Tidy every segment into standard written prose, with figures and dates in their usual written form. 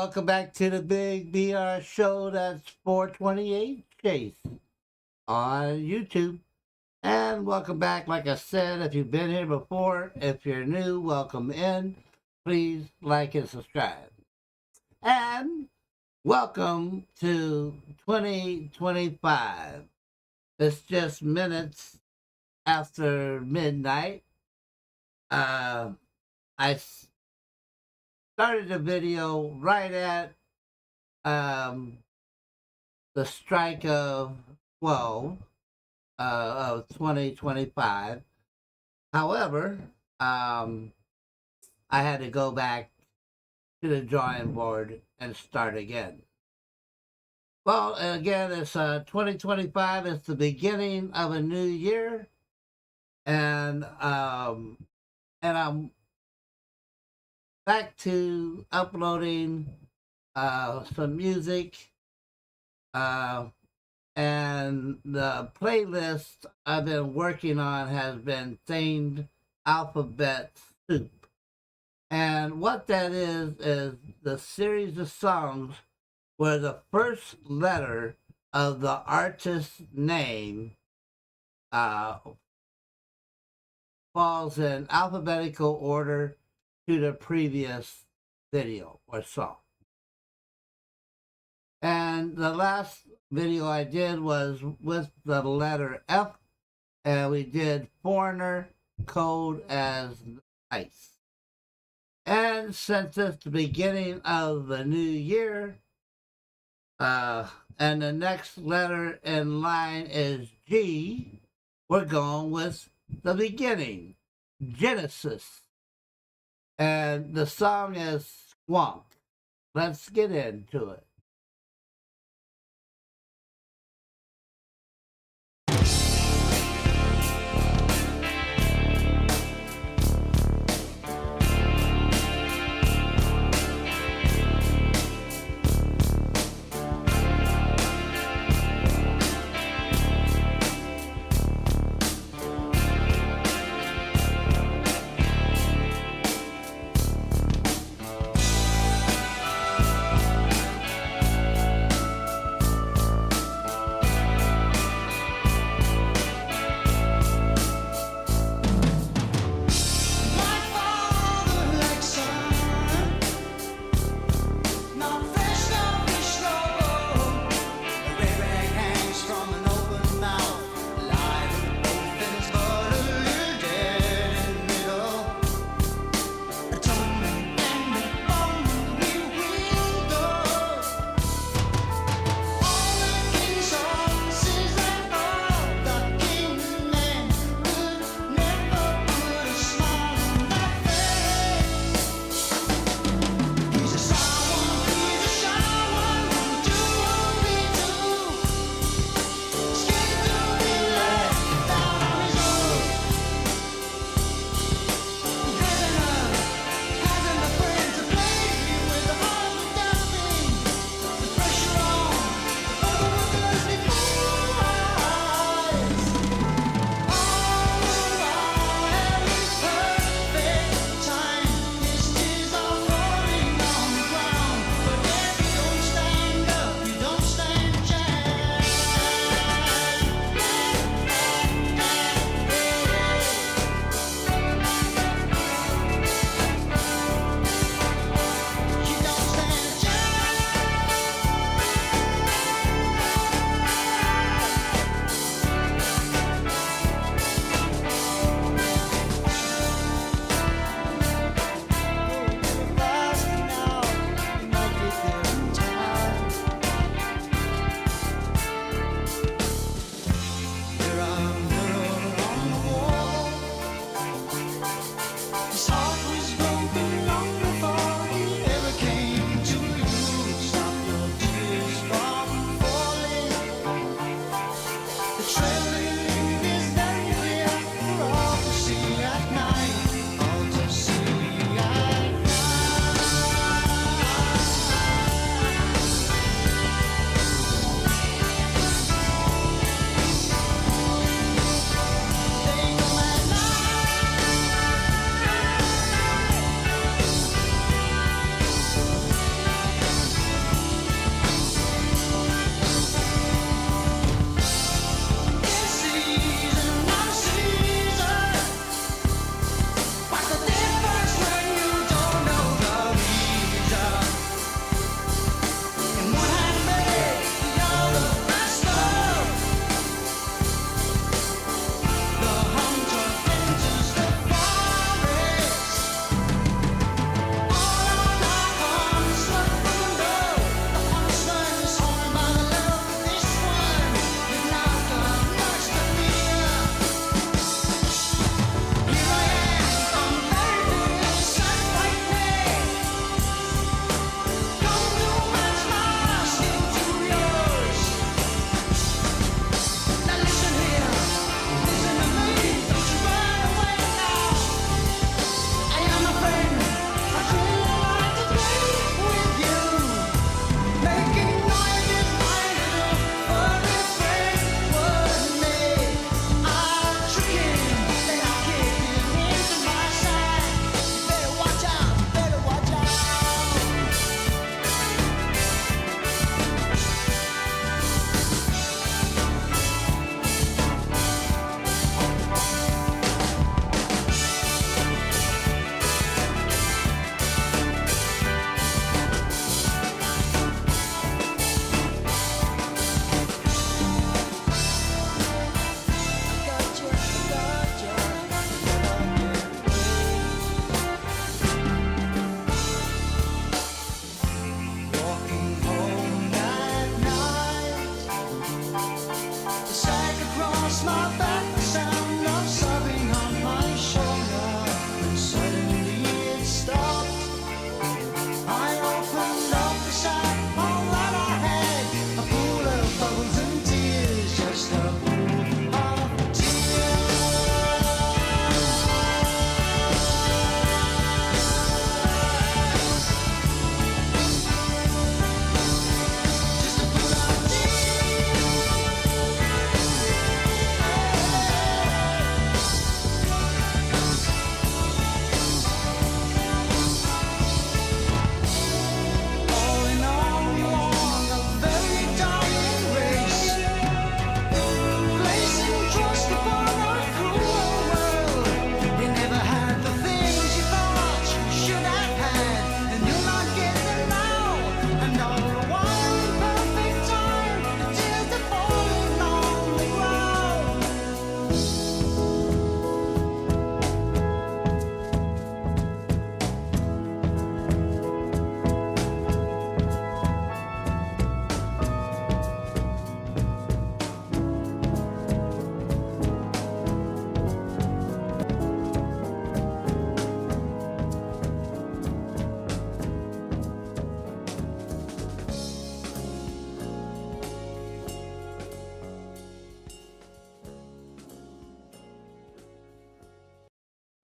welcome back to the Big BR Show. That's 428 Chase on YouTube. And welcome back. Like I said, if you've been here before, if you're new, welcome in. Please like and subscribe. And welcome to 2025. It's just minutes after midnight. I started the video right at the strike of 12 of 2025. However, I had to go back to the drawing board and start again. Well, again, it's 2025. It's the beginning of a new year, and I'm back to uploading some music, and the playlist I've been working on has been themed Alphabet Soup. And what that is the series of songs where the first letter of the artist's name falls in alphabetical order to the previous video or song. And the last video I did was with the letter F, and we did Foreigner, Cold as Ice. And since it's the beginning of the new year, and the next letter in line is G, we're going with the beginning, Genesis. And the song is Squonk. Let's get into it.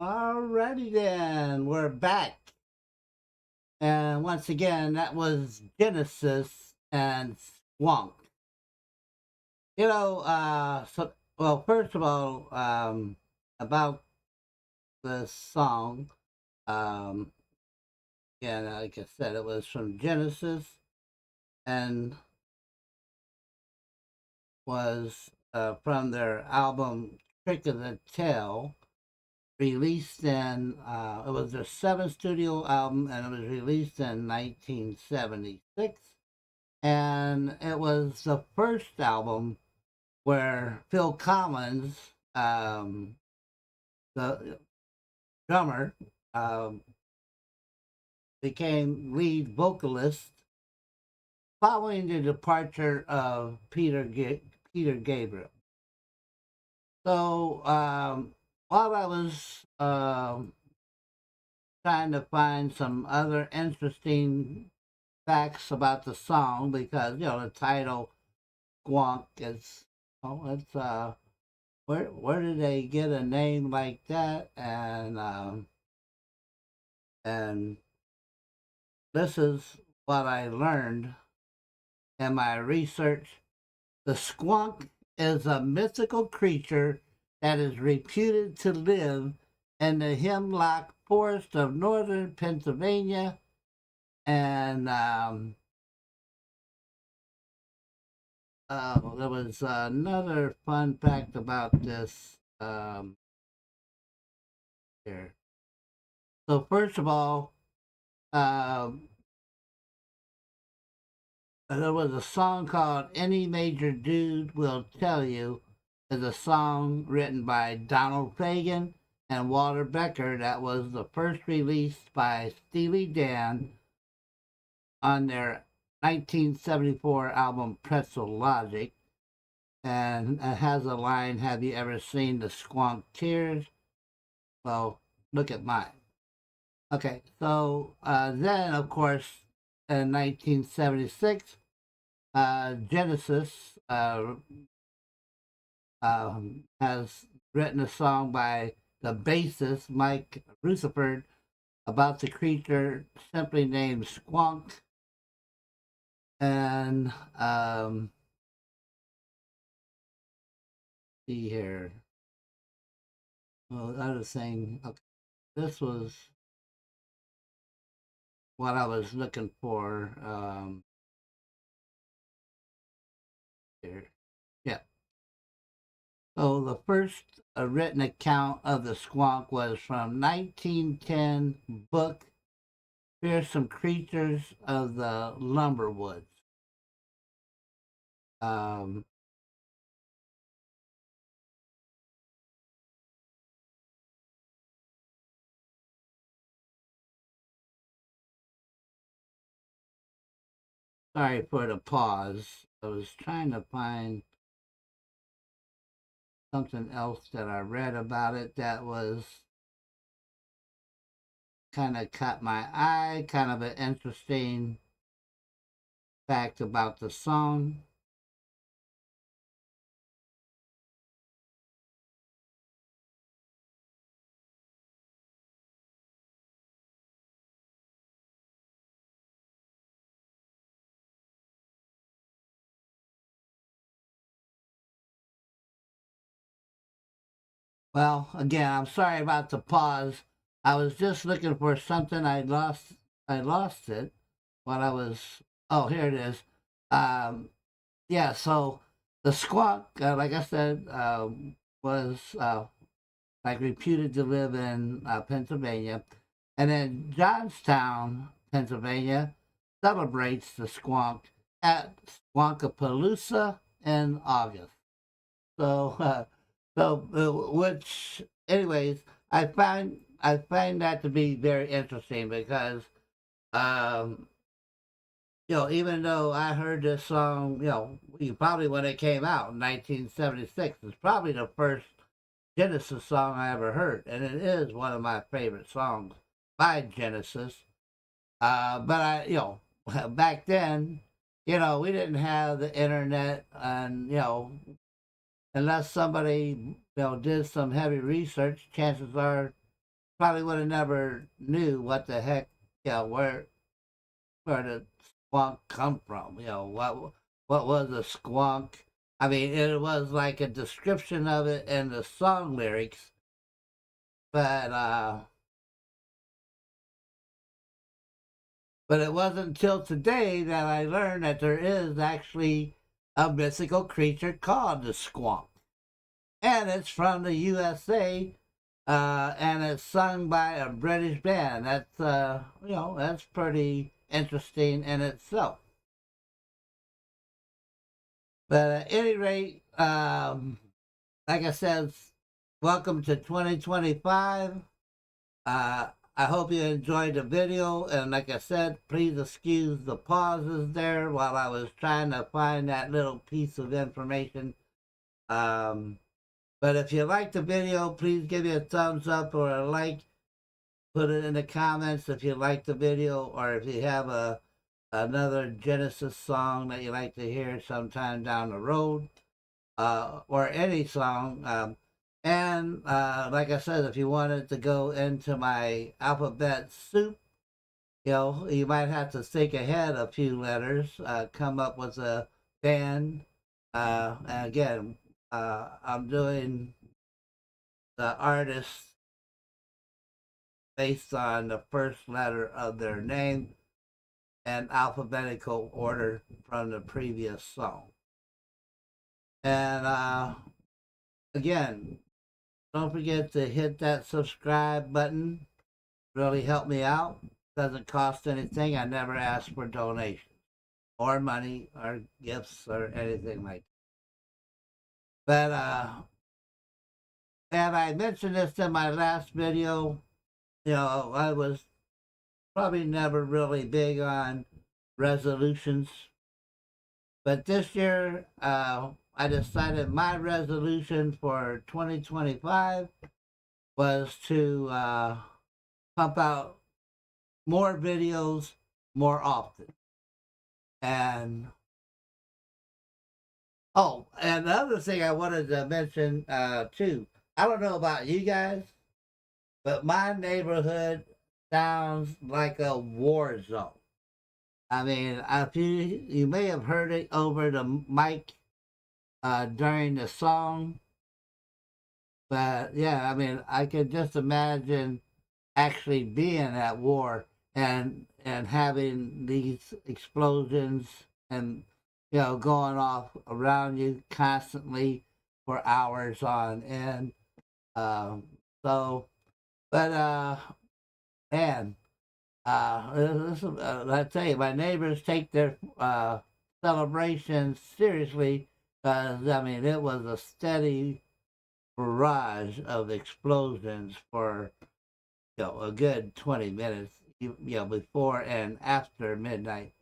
Alrighty then, we're back. And once again, that was Genesis and Squonk. Well, first of all, about the song, um, yeah, like I said, it was from Genesis and was from their album Trick of the Tail, released in, it was their seventh studio album and it was released in 1976. And it was the first album where Phil Collins, the drummer, um, became lead vocalist following the departure of Peter Gabriel. So while I was trying to find some other interesting facts about the song, because the title Squonk is, it's where did they get a name like that? And this is what I learned in my research. The squonk is a mythical creature that is reputed to live in the hemlock forest of northern Pennsylvania. And there was another fun fact about this here. So first of all, um, there was a song called "Any Major Dude Will Tell You." Is a song written by Donald Fagen and Walter Becker that was the first released by Steely Dan on their 1974 album Pretzel Logic. And it has a line, "Have you ever seen the Squonk Tears?" Well, look at mine. Okay, so then, of course, in 1976, Genesis has written a song by the bassist Mike Rutherford about the creature simply named Squonk. And see here. Well, the other thing, okay, this was what I was looking for. Here, yeah. So the first written account of the squonk was from 1910 book Fearsome Creatures of the Lumberwoods. Um, Sorry for the pause. I was trying to find something else that I read about it that was kind of caught my eye, kind of an interesting fact about the song. Well, again, I'm sorry about the pause. I was just looking for something I lost. I lost it while I was. Oh, here it is. Um, yeah. So the squawk, like I said, was like reputed to live in Pennsylvania, and then Johnstown, Pennsylvania, celebrates the squonk at Squonkapalooza in August. So, which, anyways, I find that to be very interesting because, um, even though I heard this song, probably when it came out in 1976, it's probably the first Genesis song I ever heard, and it is one of my favorite songs by Genesis. But back then, we didn't have the internet, and unless somebody did some heavy research, chances are probably would have never knew what the heck, where did squonk come from? What was a squonk? I mean, it was like a description of it in the song lyrics, but it wasn't until today that I learned that there is actually a mythical creature called the squonk, and it's from the USA, and it's sung by a British band. That's pretty interesting in itself. But at any rate, like I said, welcome to 2025. I hope you enjoyed the video, and like I said, please excuse the pauses there while I was trying to find that little piece of information. But if you like the video, please give me a thumbs up or a like. Put it in the comments if you like the video, or if you have another Genesis song that you like to hear sometime down the road, or any song. And like I said, if you wanted to go into my alphabet soup, you might have to think ahead a few letters, come up with a band. And again, I'm doing the artists based on the first letter of their name and alphabetical order from the previous song. And again, don't forget to hit that subscribe button. Really help me out. Doesn't cost anything. I never ask for donations or money or gifts or anything like that. But and I mentioned this in my last video. I was probably never really big on resolutions. But this year, I decided my resolution for 2025 was to pump out more videos more often. And and the other thing I wanted to mention too, I don't know about you guys, but my neighborhood sounds like a war zone. I mean, if you may have heard it over the mic during the song, but yeah, I mean, I could just imagine actually being at war and having these explosions and going off around you constantly for hours on end. So, but man, I tell you, my neighbors take their celebrations seriously, because I mean it was a steady barrage of explosions for a good 20 minutes, before and after midnight.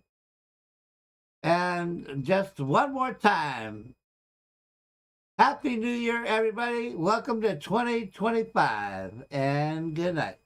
And just one more time, Happy New Year, everybody. Welcome to 2025, and good night.